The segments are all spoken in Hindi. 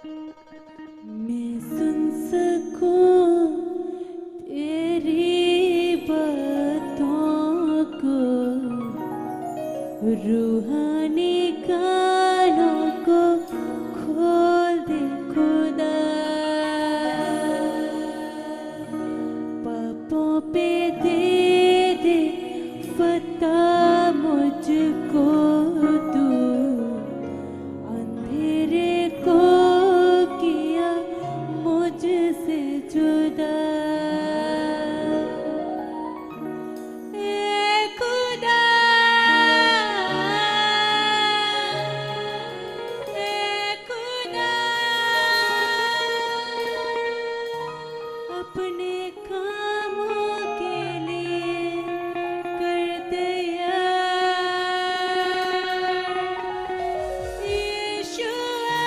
मैं सुन सकूं तेरी बातों को, रूहानी कानों को खोल दे खुदा। पापों पे दे दे फता मुझको तू, अंधेरे को किया मुझसे जुदा। ए खुदा, ए खुदा, अपने कामों के लिए कर दिया। यीशुआ,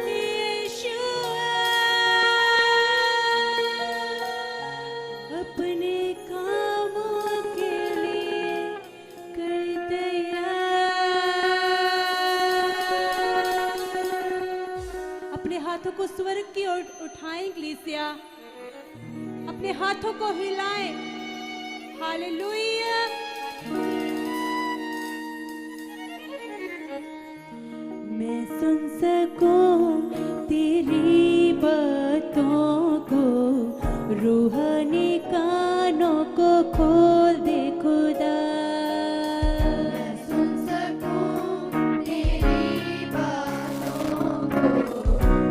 यीशुआ, अपने कामों के लिए कर दिया। अपने हाथों को स्वर्ग की ओर उठाएं इक्लेसिया, अपने हाथों को हिलाएं। हालेलुया। मैं सुन सकूं तेरी बातों को, रूहानी कानों को खोल दे खुदा। मैं सुन सकूं तेरी बातों को,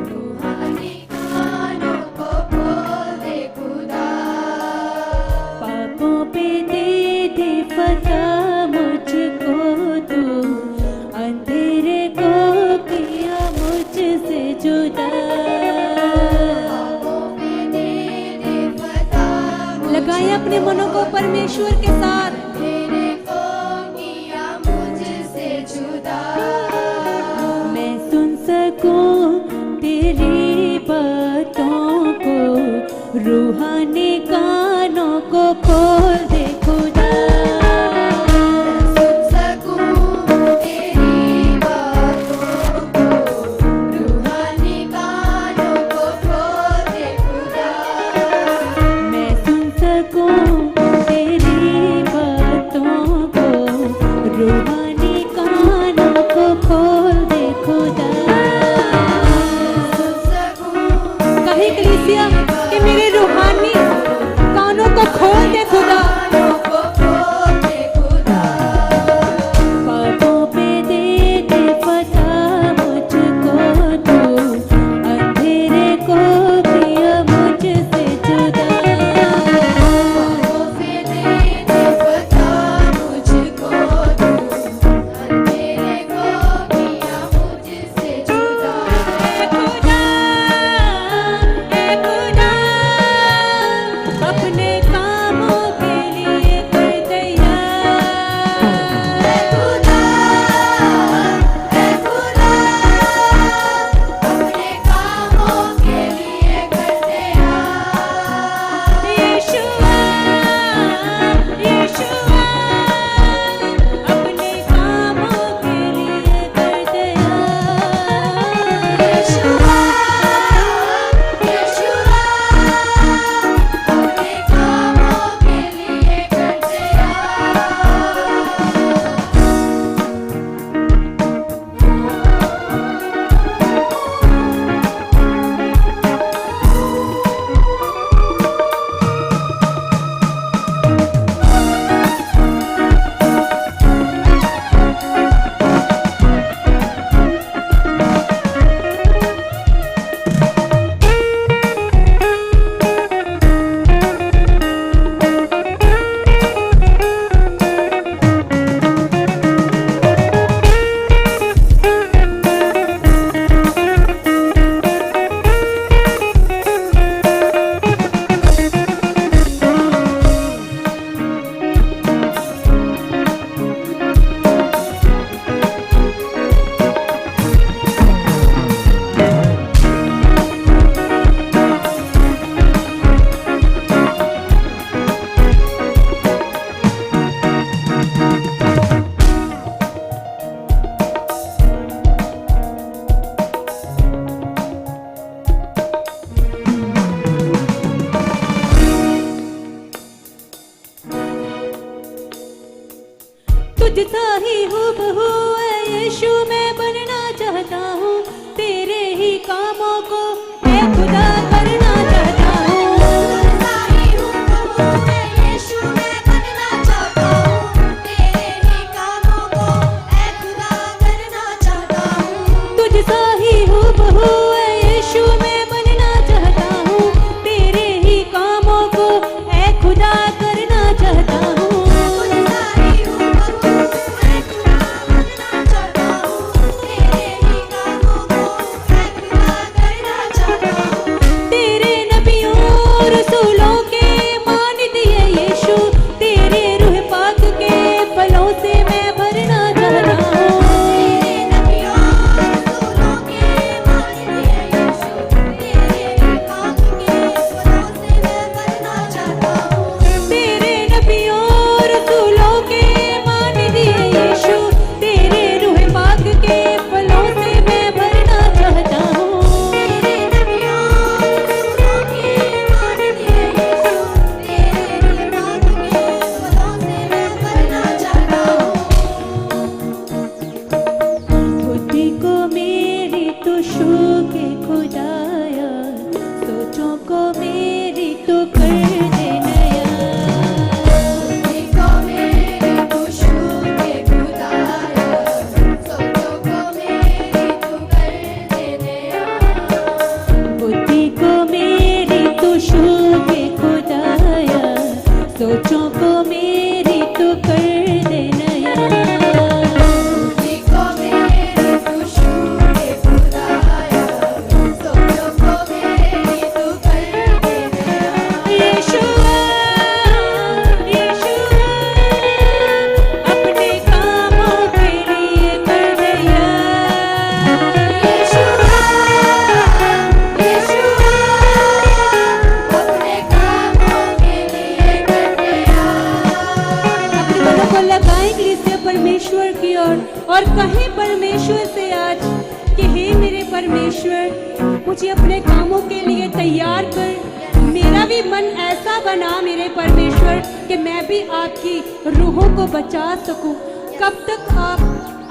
रूहानी कानों को खोल दे खुदा। पापों पे दे दे फता मुझको तू, अंधेरे को किया मुझसे जुदा। पापों पे दे दे फता लगाएं अपने मनों को परमेश्वर के साथ। तेरे को किया मुझसे जुदा। मैं सुन सकूं तेरी बातों को, रूहानी कानों को खोल दे खुदा। मैं सुन सकूं तेरी बातों को, रूहानी कानों को खोल दे खुदा। मैं सुन सकूं तेरी बातों को, रूहानी कानों को खोल दे खुदा। सुन सकूं कहे इक्लेसिया कि मेरे रूहानी बहू है यीशु मैं बनना चाहता हूँ तेरे ही कामों को मैं खुदा करना चाहता हूँ सारी हूँ बहू मैं यीशु मैं बनना चाहता हूँ तेरे ही कामों को ऐ खुदा करना चाहता हूँ तुझसा ही हूँ बहू है यीशु मैं बनना चाहता हूँ तेरे ही कामों को ऐ खुदा करना चाहता हूँ सारी हूँ बहू मैं खुदा बनना चाहता हूँ तेरे ही कामों को ऐ खुदा करना चाहता हूँ तेरे नबियों रसूलों के मान दिए यीशु तेरे रूह पाक के फलों से मैं भरना चाहता हूँ तेरे नबियों रसूलों के मान दिए यीशु तेरे ही काम के फलों से मैं भरना चाहता हूँ तेरे नबियों रसूलों के मान दिए यीशु तेरे रूह पाक के फलों से मैं भरना चाहता हूँ तेरे नबियों रसूलों के मान दिए यीशु तेरे ही काम के फलों से मैं भरना चाहता हूँ बुद्धि को मेरी तो छू के खुदाया सोचों को मेरी तो कर दे नया देखो मेरी खुशबू के खुदाया सोचों को मेरी तू कर दे नया बुद्धि को मेरी तो छू के खुदाया सोचों को मेरी तो कर दे नया देखो मेरी खुशबू के खुदाया सोचों को मेरी तू कर दे नया यीशुआ यीशुआ अपने कामों के लिए कर दिया यीशुआ यीशुआ अपने कामों के लिए कर दिया अपने मनों को लगाएं कलीसिया परमेश्वर की ओर और कहें परमेश्वर से आज कि हे मेरे परमेश्वर मुझे अपने कामों के लिए तैयार कर मेरा भी मन ऐसा बना मेरे परमेश्वर कि मैं भी आपकी रूहों को बचा सकूं कब तक आप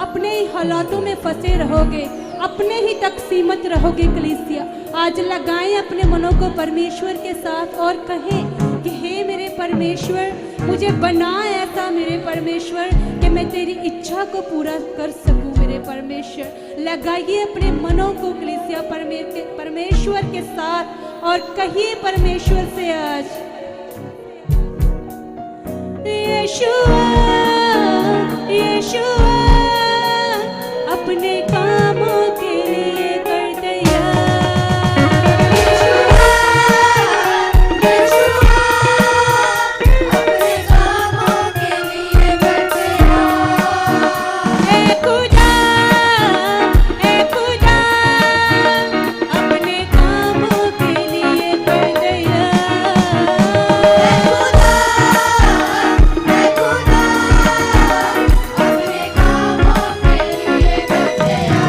अपने ही हालातों में फंसे रहोगे अपने ही तक सीमित रहोगे कलीसिया आज लगाएं अपने मनों को परमेश्वर के साथ और कहें कि हे मेरे परमेश्वर मुझे बना ऐसा मेरे परमेश्वर कि मैं तेरी इच्छा को पूरा कर सकूं मेरे परमेश्वर लगाइए अपने मनों को कलीसिया परमेश्वर के साथ और कहिए परमेश्वर से आज यीशुआ यीशुआ अपने कामों के लिए कर दिया यीशुआ अपने कामों के लिए कर दिया ए खुदा अपने कामों के लिए कर दिया खुदा अपने कामों के लिए कर दिया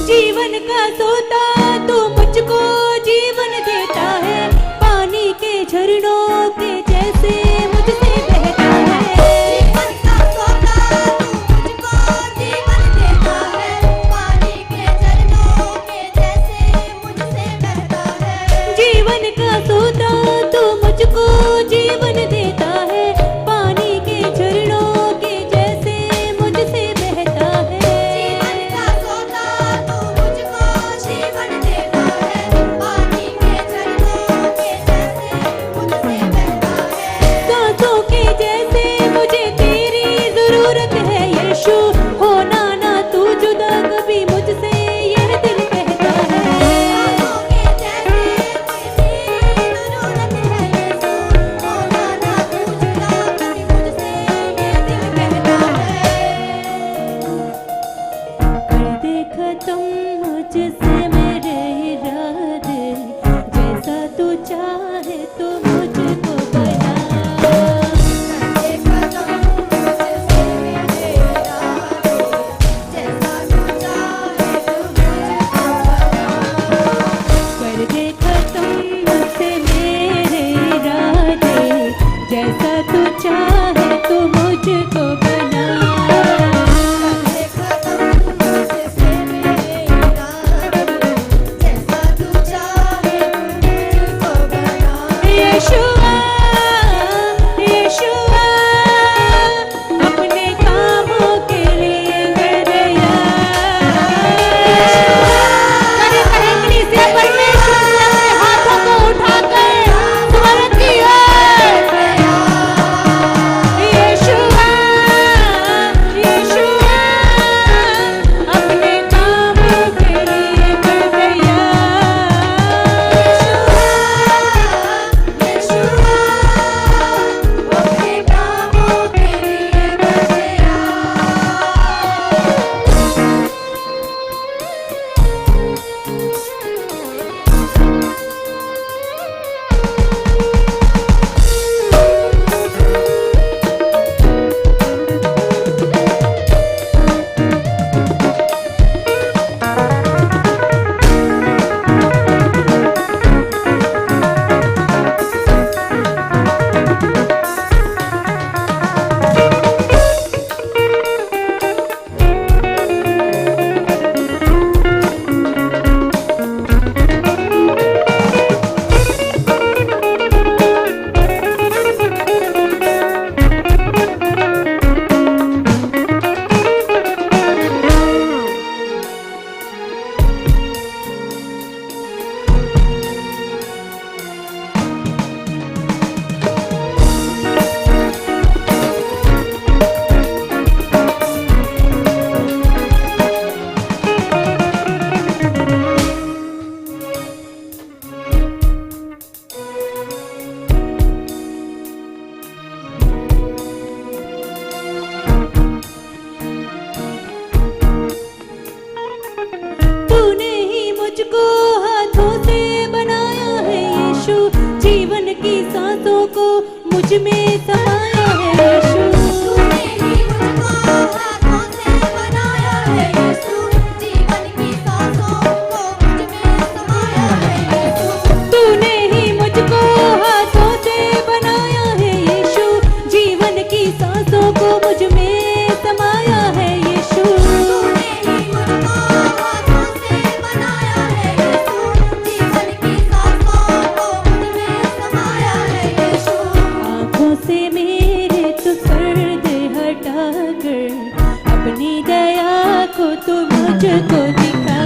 जीवन का सोता तू मुझको जीवन देता है पानी के झरनों के जैसे मुझसे बहता है जीवन का सोता तू मुझको जीवन देता है पानी के झरनों के जैसे मुझसे बहता है जीवन का सोता तू मुझको तू चाहे तो मुझको बना। करे खत्म मुझसे मेरा दिल, जैसा तू चाहे मुझको बना। यीशुआ यीशुआ अपने कामों के लिए कर दिया। करे करे कलीसिया परमेश्वर से अपने हाथों को उठाकर स्मरण किया। यीशुआ यीशुआ अपने कामों के लिए कर दिया। यीशुआ अपने कामों के लिए कर दिया। तूने ही मुझको हाथों से बनाया है यीशु, जीवन की सांसों को मुझ में समाया है यीशु। तूने ही मुझको हाथों से बनाया है यीशु, जीवन की सांसों को मुझ में समाया है यीशु। तूने ही मुझको हाथों से बनाया है यीशु, जीवन की सांसों को मुझ में समाया है यीशु। तूने ही मुझको हाथों से बनाया है यीशु, जीवन की सांसों को मुझ में समाया है यीशु। आँखों से मेरे तो पर्दे हटाकर अपनी दया को तू मुझको दिखा।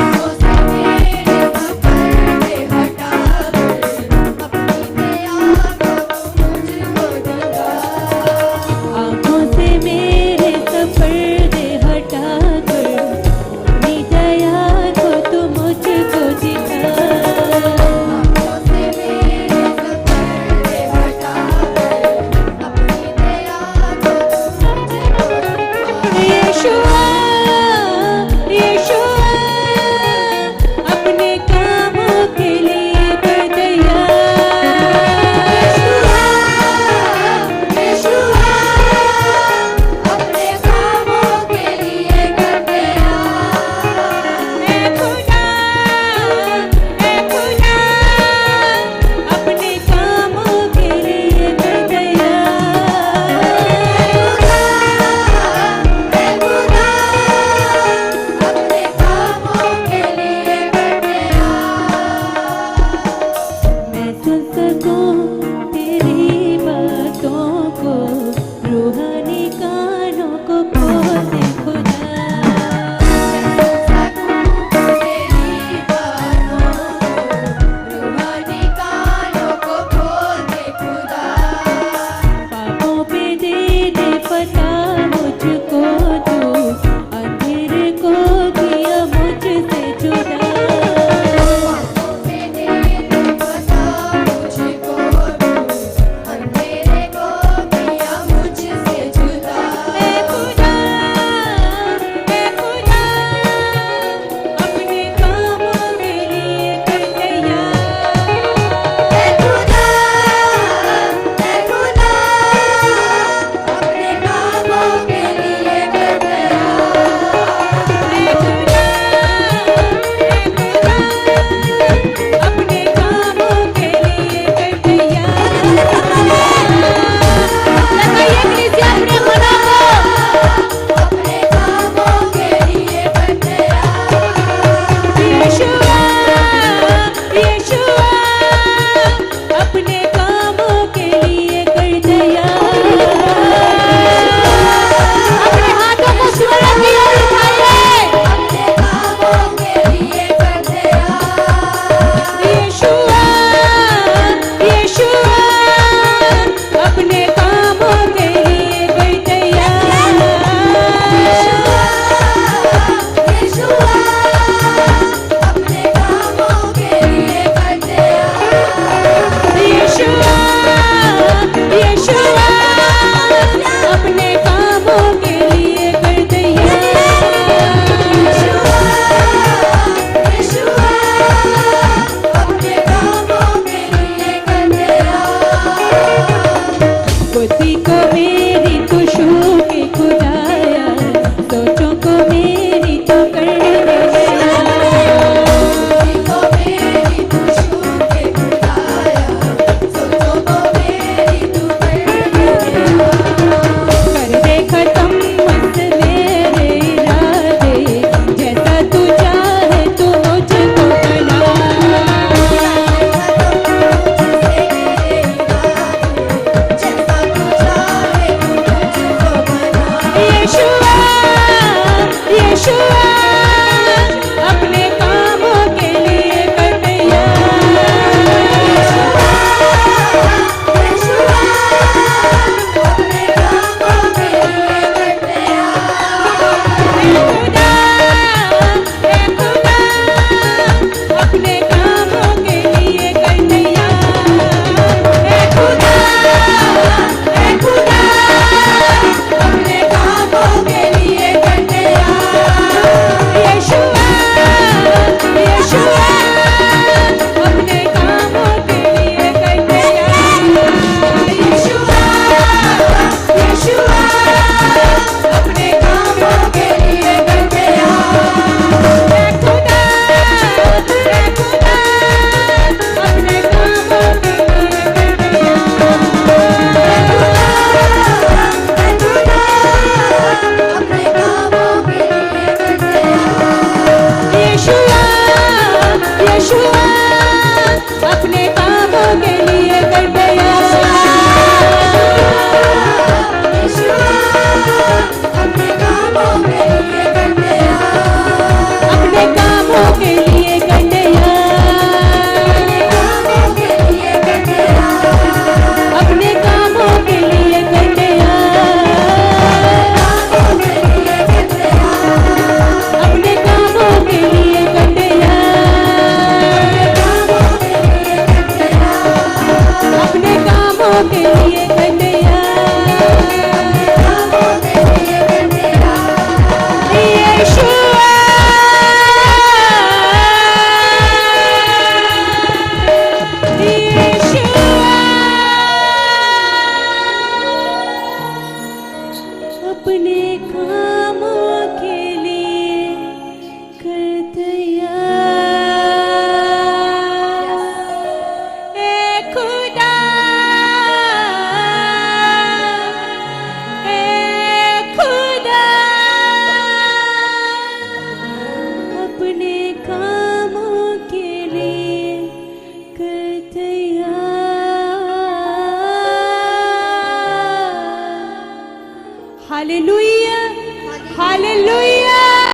आँखों से मेरे पर्दे हटाकर अपनी दया को मुझको दिखा। आँखों से मेरे हालेलुया हालेलुया